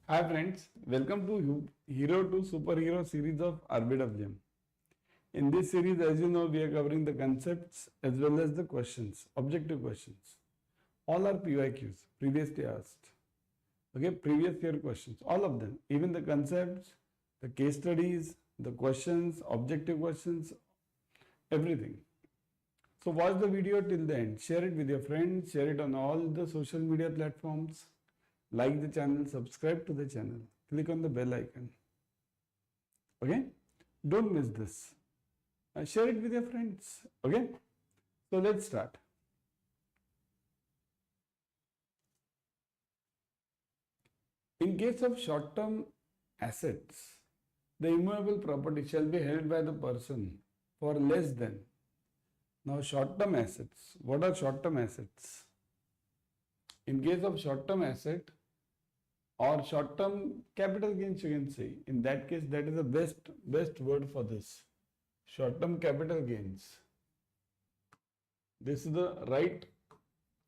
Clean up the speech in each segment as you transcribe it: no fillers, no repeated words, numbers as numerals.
Hi friends, welcome to Hero to Superhero series of RBWM. In this series, as you know, we are covering the concepts as well as the questions, objective questions. All are PYQs, previously asked. Okay, previous year questions, all of them, even the concepts, the case studies, the questions, objective questions, everything. So watch the video till the end. Share it with your friends, share it on all the social media platforms. Like the channel, subscribe to the channel, click on the bell icon. Okay, don't miss this. Share it with your friends. Okay, so let's start. In case of short-term assets, the immovable property shall be held by the person for less than. Now, short-term assets. What are short-term assets? In case of short-term asset, or short-term capital gains, you can say. In that case, that is the best word for this. Short-term capital gains. This is the right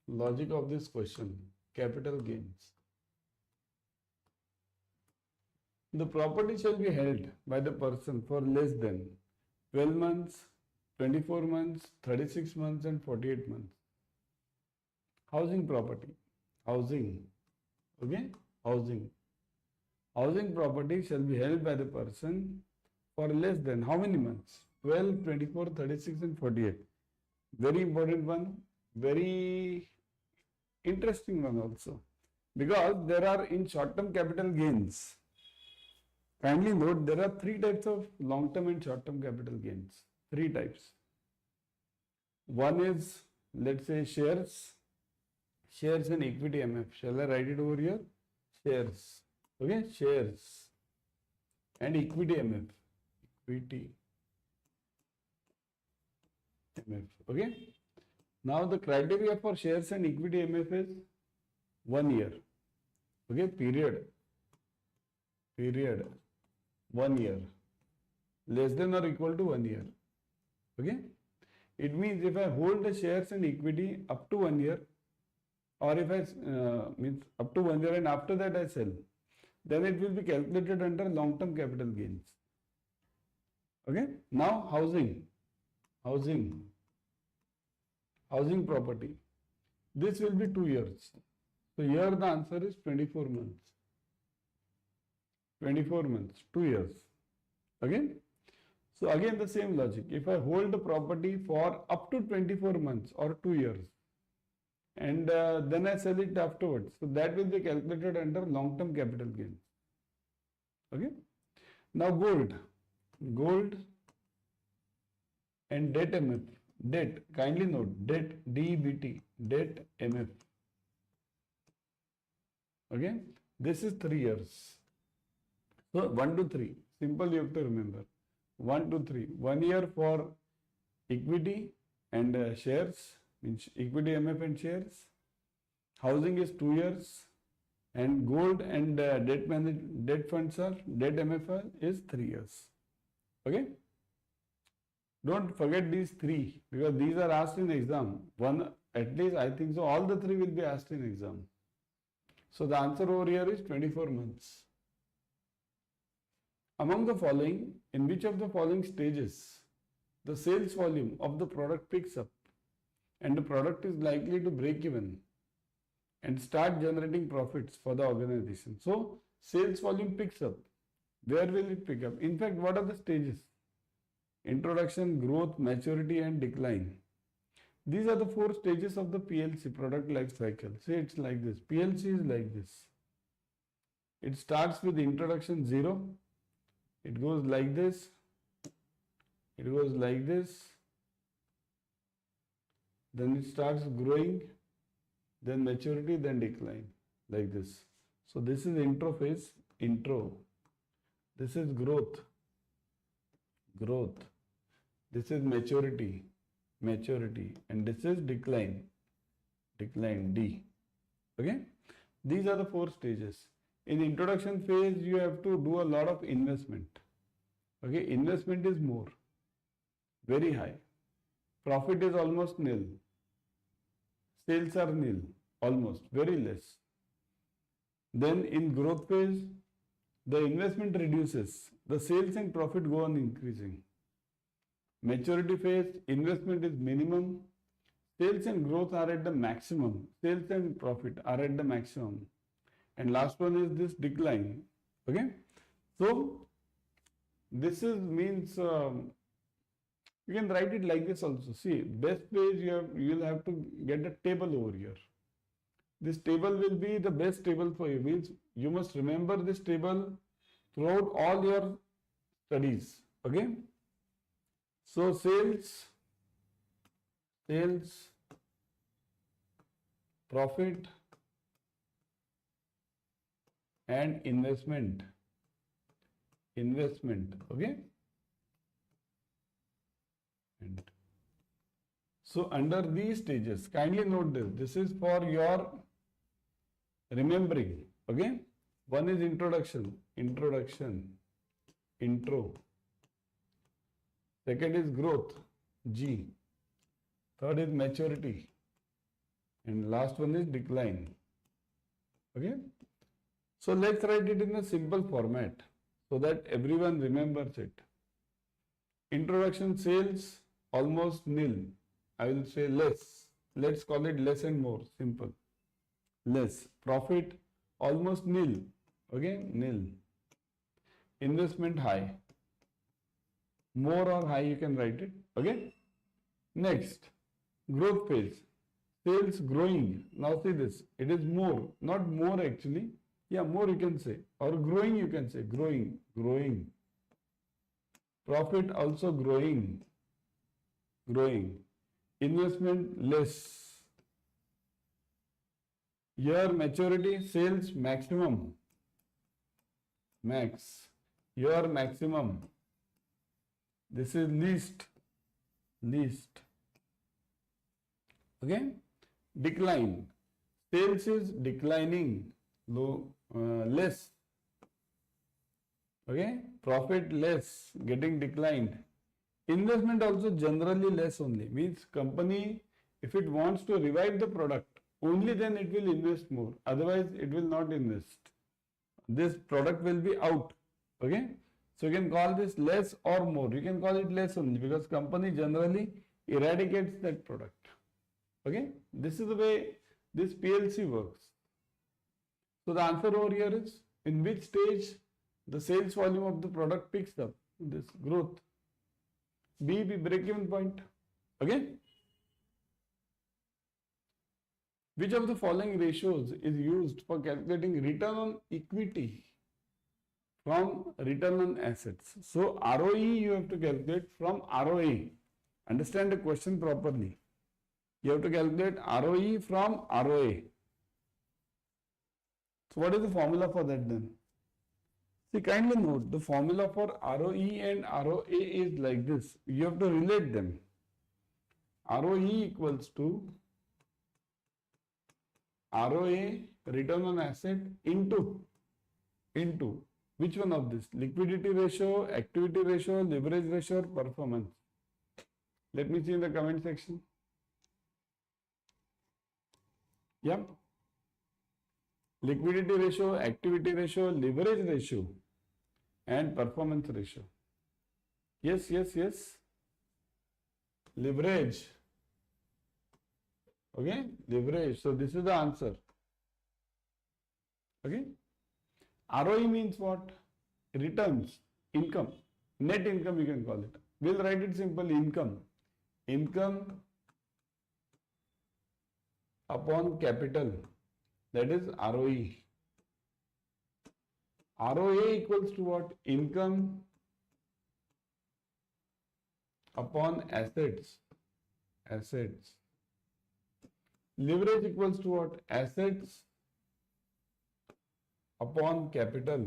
logic of this question. Capital gains. The property shall be held by the person for less than 12 months, 24 months, 36 months and 48 months. Housing property. Housing. Okay? Housing. Housing property shall be held by the person for less than how many months? 12, 24, 36 and 48. Very important one. Very interesting one also. Because there are in short-term capital gains. Kindly note there are three types of long-term and short-term capital gains. Three types. One is, let's say, shares. Shares and equity MF. Shall I write it over here? Shares. Okay, shares and equity MF. Equity MF. Okay. Now the criteria for shares and equity MF is 1 year. Okay, period. 1 year. Less than or equal to 1 year. Okay. It means if I hold the shares and equity up to 1 year, or if I means up to 1 year and after that I sell, then it will be calculated under long-term capital gains. Okay. Now housing property. This will be 2 years. So here the answer is 24 months. 24 months, 2 years. Again. So again the same logic. If I hold the property for up to 24 months or 2 years, and then I sell it afterwards, so that will be calculated under long-term capital gains. Okay. Now gold and debt MF. Debt, kindly note, debt DEBT, debt MF. Okay. This is 3 years. So 1 to 3. Simple, you have to remember. 1 to 3. 1 year for equity and shares, means equity MF and shares. Housing is 2 years. And gold and debt funds are, debt MF is 3 years. Okay. Don't forget these three, because these are asked in exam. One, at least I think so, all the three will be asked in exam. So the answer over here is 24 months. Among the following, in which of the following stages the sales volume of the product picks up and the product is likely to break even and start generating profits for the organization? So sales volume picks up. Where will it pick up? In fact, what are the stages? Introduction, growth, maturity and decline. These are the 4 stages of the PLC, product life cycle. See, it's like this. PLC is like this. It starts with introduction 0. It goes like this. It goes like this. Then it starts growing. Then maturity, then decline. Like this. So this is intro phase. Intro. This is growth. This is maturity, and this is decline, D. Okay. These are the 4 stages. In introduction phase, you have to do a lot of investment. Okay. Investment is more, very high. Profit is almost nil. Sales are nil, almost, very less. Then in growth phase, the investment reduces, the sales and profit go on increasing. Maturity phase, investment is minimum, sales and growth are at the maximum, sales and profit are at the maximum. And last one is this decline. Okay, so this is means you can write it like this also. See, best phase you will have to get a table over here. This table will be the best table for you. Means you must remember this table throughout all your studies. Okay. So sales, profit, and investment. Okay. And so under these stages, kindly note this. This is for your remembering. Okay. One is introduction. Intro. Second is growth, G. Third is maturity. And last one is decline. Okay. So let's write it in a simple format so that everyone remembers it. Introduction, sales almost nil. I will say less. Let's call it less and more. Simple. Less. Profit almost nil. Okay. Nil. Investment high. More or high you can write it. Okay. Next. Growth phase. Sales growing. Now see this. It is more. Not more actually. Yeah, more you can say. Or growing you can say. Growing. Profit also growing. Investment less. Year maturity, sales maximum. Max. Year maximum. This is least. Okay. Decline. Sales is declining. Less. Okay. Profit less. Getting declined. Investment also generally less only. Means company, if it wants to revive the product, only then it will invest more. Otherwise, it will not invest. This product will be out. Okay. So you can call this less or more. You can call it less only because company generally eradicates that product. Okay. This is the way this PLC works. So the answer over here is, in which stage the sales volume of the product picks up? This growth. B, break-even point. Okay. Which of the following ratios is used for calculating return on equity from return on assets? So ROE you have to calculate from ROA. Understand the question properly. You have to calculate ROE from ROA. So what is the formula for that then? See, kindly note, the formula for ROE and ROA is like this. You have to relate them. ROE equals to ROA, return on asset, into which one of this? Liquidity ratio, activity ratio, leverage ratio, or performance? Let me see in the comment section. Yep. Liquidity ratio, activity ratio, leverage ratio, and performance ratio. Yes. Leverage. Okay, leverage. So this is the answer. Okay. ROE means what? Returns, income, net income you can call it. We'll write it simple, income. Income upon capital. That is ROE. ROA equals to what? Income upon assets. Leverage equals to what? Assets upon capital.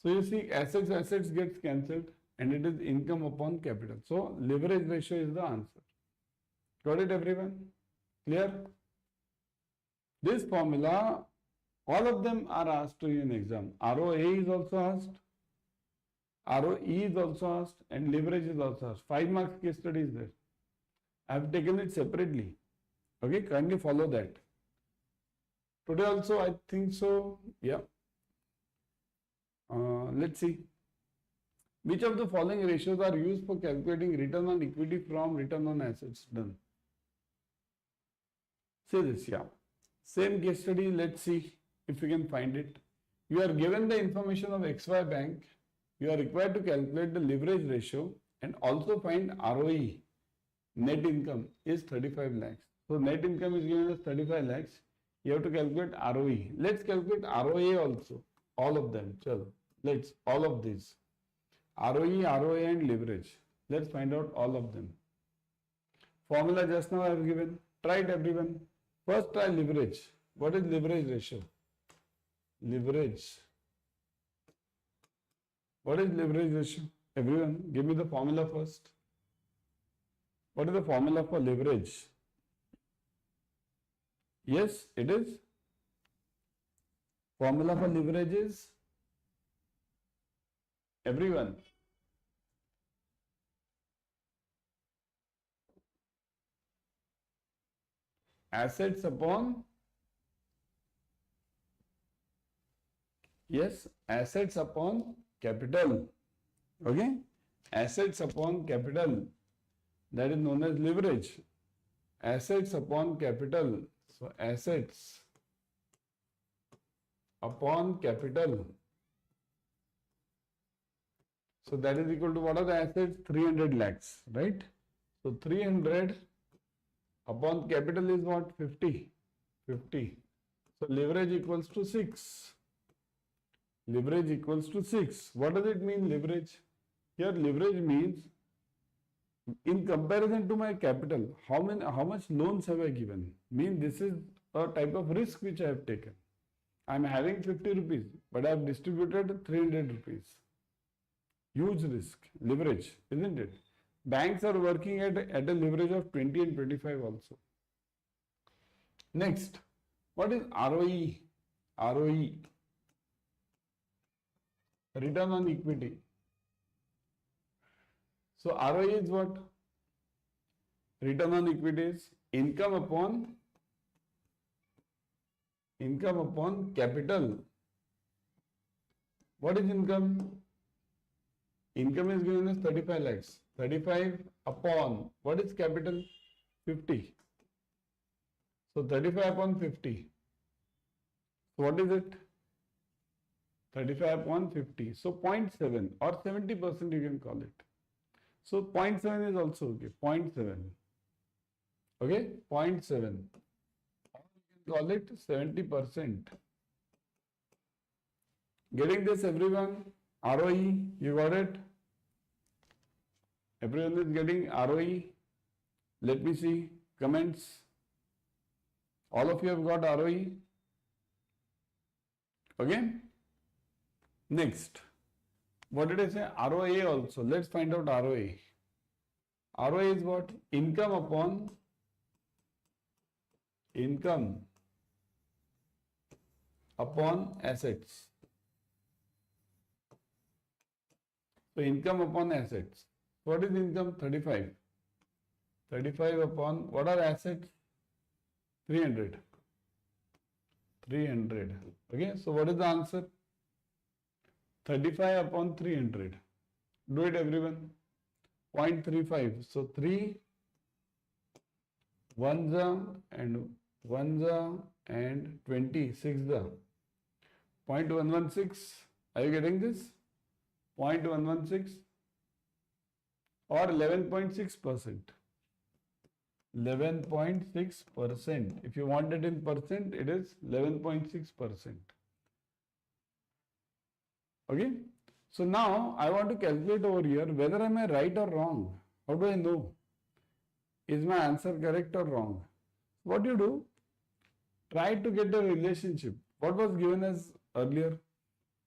So you see, assets gets cancelled and it is income upon capital. So leverage ratio is the answer. Got it, everyone? Clear? This formula, all of them are asked to you in exam. ROA is also asked, ROE is also asked, and leverage is also asked. 5 marks case study is there. I have taken it separately. Okay, kindly follow that. Today also I think so. Yeah. Let's see. Which of the following ratios are used for calculating return on equity from return on assets? Done. Say this, yeah. Same case study, let's see if we can find it. You are given the information of XY bank. You are required to calculate the leverage ratio and also find ROE. Net income is 35 lakhs. So net income is given as 35 lakhs. You have to calculate ROE. Let's calculate ROA also. All of them. Chalo. Let's all of these. ROE, ROA and leverage. Let's find out all of them. Formula just now I have given. Try it everyone. First try leverage. What is leverage ratio? Leverage. What is leverage ratio? Everyone give me the formula first. What is the formula for leverage? Yes, it is. Formula for leverage is everyone. Assets upon, yes, assets upon capital. Okay, assets upon capital, that is known as leverage. Assets upon capital. So assets upon capital. So that is equal to what are the assets? 300 lakhs, right? So 300 upon capital is what? 50. 50. So leverage equals to 6. Leverage equals to 6. What does it mean, leverage? Here leverage means in comparison to my capital, how much loans have I given? Mean this is a type of risk which I have taken. I am having 50 rupees, but I have distributed 300 rupees. Huge risk, leverage, isn't it? Banks are working at a leverage of 20 and 25 also. Next, what is ROE? ROE, return on equity. So ROE is what? Return on equity is income upon capital. What is income? Income is given as 35 lakhs. 35 upon, what is capital? 50. So 35 upon 50. So what is it? 35 upon 50. So 0.7 or 70% you can call it. So 0.7 is also okay. 0.7. Okay? 0.7. Or you can call it 70%. Getting this, everyone? ROE, you got it? Everyone is getting ROE? Let me see. Comments. All of you have got ROE? Okay? Next. What did I say? ROA also. Let's find out ROA. ROA is what? Income upon assets. So income upon assets. What is income? 35. 35 upon, what are assets? 300. 300. Okay, so what is the answer? 35 upon 300. Do it everyone. 0.35. So 3 1 and 1 and 20 6 0.116. Are you getting this? 0.116 or 11.6%. 11.6%. If you want it in percent, it is 11.6%. Okay. So now I want to calculate over here whether am I right or wrong. How do I know? Is my answer correct or wrong? What do you do? Try to get a relationship. What was given as earlier?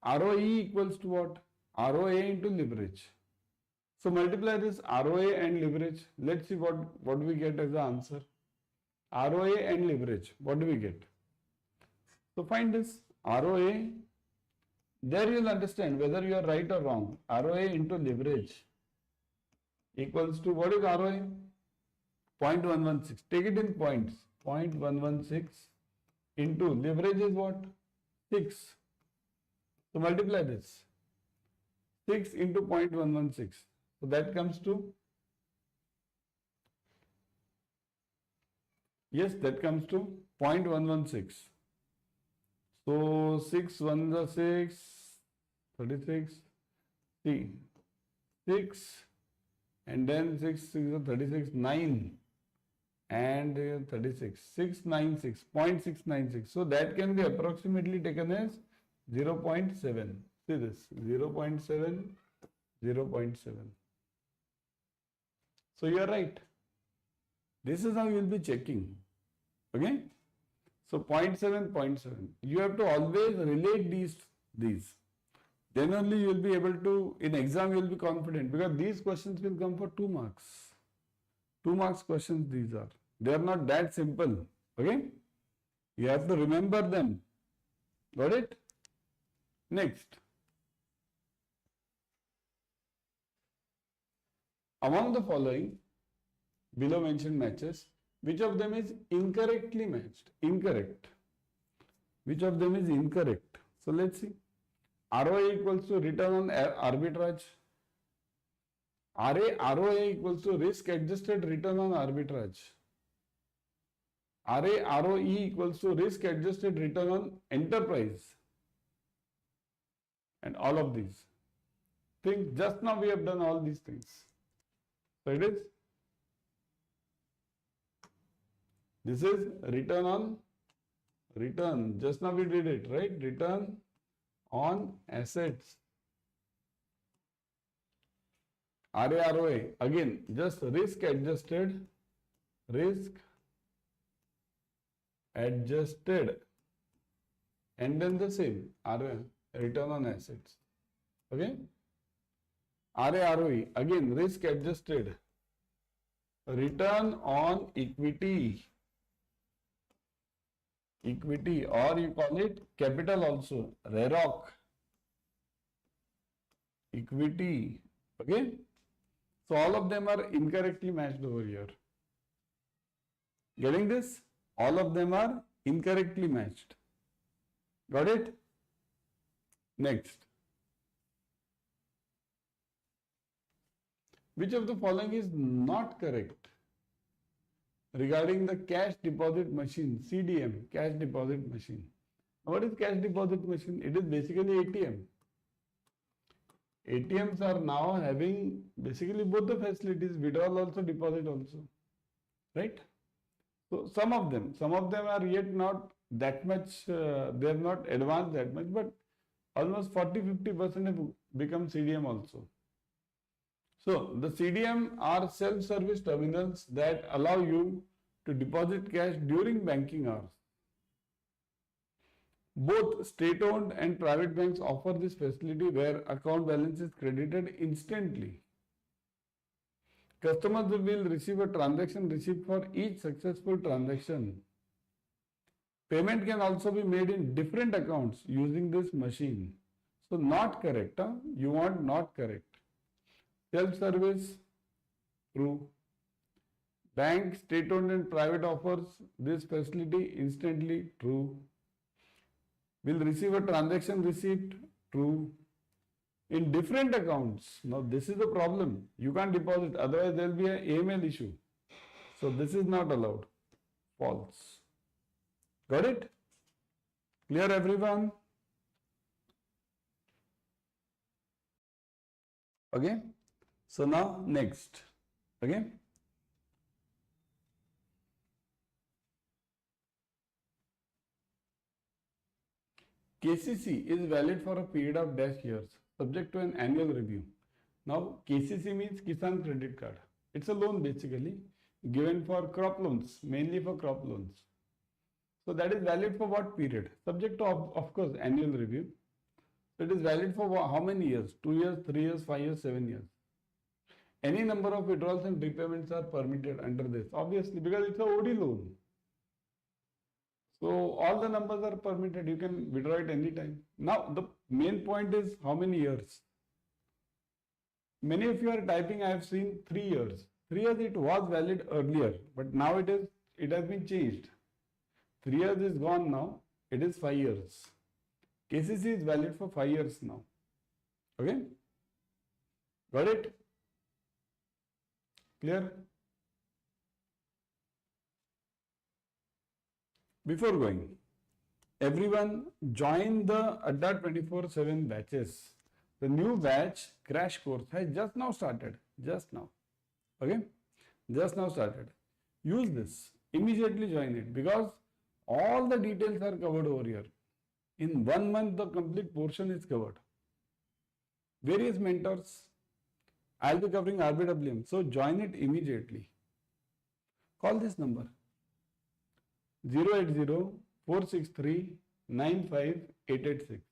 ROE equals to what? ROA into leverage. So multiply this ROA and leverage. Let's see what we get as the answer. ROA and leverage. What do we get? So find this ROA. There you will understand whether you are right or wrong. ROA into leverage equals to, what is ROA? 0.116. Take it in points. 0.116 into leverage is what? 6. So multiply this. 6 into 0.116. So that comes to, yes, that comes to 0.116. So 6 1s are 6, 36. See, 6 and then 6 6 are 36, 9 and 36, 696, 0.696. So that can be approximately taken as 0.7. See this, 0.7, 0.7. So you are right. This is how you will be checking. Okay. So 0.7, 0.7. You have to always relate these. Then only you will be able to, in exam you will be confident, because these questions will come for 2 marks. 2 marks questions these are. They are not that simple. Okay. You have to remember them. Got it? Next. Among the following below mentioned matches, which of them is incorrectly matched? Incorrect. Which of them is incorrect? So let's see. ROA equals to return on arbitrage. ROA equals to risk adjusted return on arbitrage. ROE equals to risk adjusted return on enterprise. And all of these things, just now we have done all these things. So it is, this is return on return. Just now we did it, right? Return on assets. ROA, again, just risk adjusted, and then the same, return on assets. Okay? ROE, again, risk adjusted, return on equity, or you call it capital also, REROC, equity. Okay? So all of them are incorrectly matched over here. Getting this? All of them are incorrectly matched. Got it? Next. Which of the following is not correct regarding the cash deposit machine, CDM, cash deposit machine? What is cash deposit machine? It is basically ATM. ATMs are now having basically both the facilities, withdrawal also, deposit also, right? So some of them are yet not that much, they are not advanced that much, but almost 40-50% have become CDM also. So the CDM are self-service terminals that allow you to deposit cash during banking hours. Both state-owned and private banks offer this facility where account balance is credited instantly. Customers will receive a transaction receipt for each successful transaction. Payment can also be made in different accounts using this machine. So not correct. Huh? You want not correct. Self-service, true. Bank, state-owned and private offers this facility instantly, true. Will receive a transaction receipt, true. In different accounts, now this is the problem. You can't deposit, otherwise there will be an AML issue. So this is not allowed, false. Got it? Clear everyone? Okay. So now next, okay. KCC is valid for a period of dash years, subject to an annual review. Now KCC means Kisan Credit Card. It's a loan basically given for crop loans, mainly for crop loans. So that is valid for what period? Subject to of course annual review. So it is valid for how many years? 2 years, 3 years, 5 years, 7 years. Any number of withdrawals and repayments are permitted under this, obviously, because it's a OD loan. So all the numbers are permitted. You can withdraw it anytime. Now the main point is how many years? Many of you are typing, I have seen 3 years. 3 years it was valid earlier, but now it has been changed. 3 years is gone now. It is 5 years. KCC is valid for 5 years now. Okay? Got it? Clear? Before going, everyone join the Adda 24/7 batches. The new batch crash course has just now started. Just now. Okay? Just now started. Use this. Immediately join it because all the details are covered over here. In 1 month, the complete portion is covered. Various mentors. I'll be covering RBWM. So join it immediately. Call this number 080-463-95886.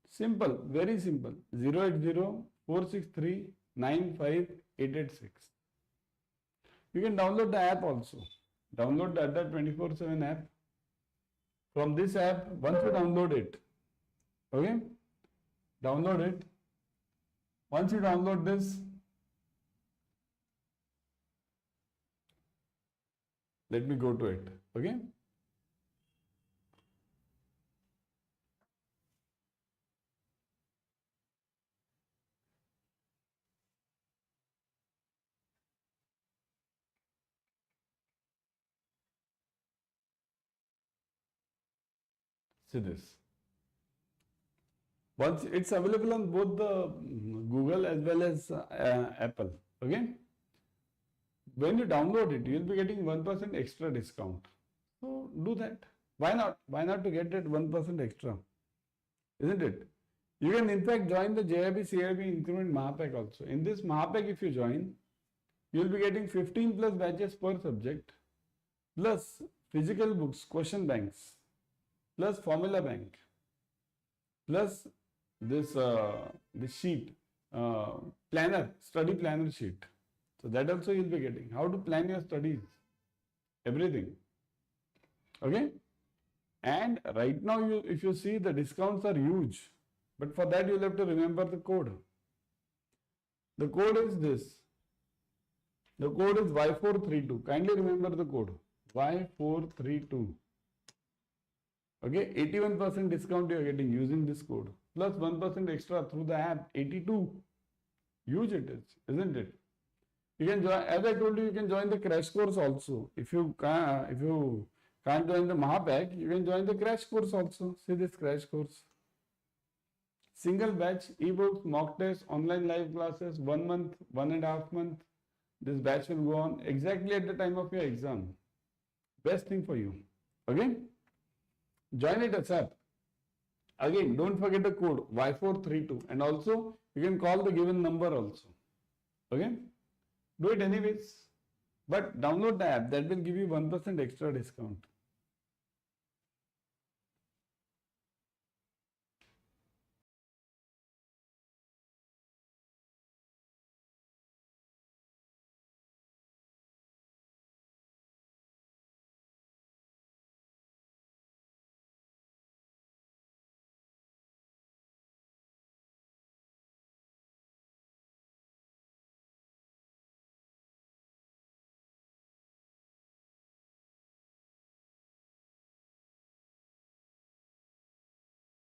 Simple, very simple. 080-463-95886. You can download the app also. Download the Adda 24/7 app. From this app, once you download it, okay? Download it. Once you download this, let me go to it, okay? See this. Once it's available on both the Google as well as Apple, okay? When you download it, you'll be getting 1% extra discount. So do that. Why not? Why not to get that 1% extra? Isn't it? You can in fact join the JAIIB CAIIB Increment Mahapack also. In this Mahapack, if you join, you'll be getting 15 plus batches per subject, plus physical books, question banks, plus formula bank, plus this sheet, planner, study planner sheet. So that also you'll be getting. How to plan your studies, everything. Okay? And right now, if you see, the discounts are huge. But for that, you'll have to remember the code. The code is this. The code is Y432. Kindly remember the code. Y432. Okay? 81% discount you are getting using this code. Plus 1% extra through the app. 82. Huge it is, isn't it? You can join, as I told you, you can join the crash course also. If you can't join the Mahapack, you can join the crash course also. See this crash course. Single batch, ebooks, mock tests, online live classes, 1 month, 1.5 month. This batch will go on exactly at the time of your exam. Best thing for you. Okay? Join it ASAP. Again, don't forget the code Y432. And also, you can call the given number also. Okay? Do it anyways. But download the app. That will give you 1% extra discount.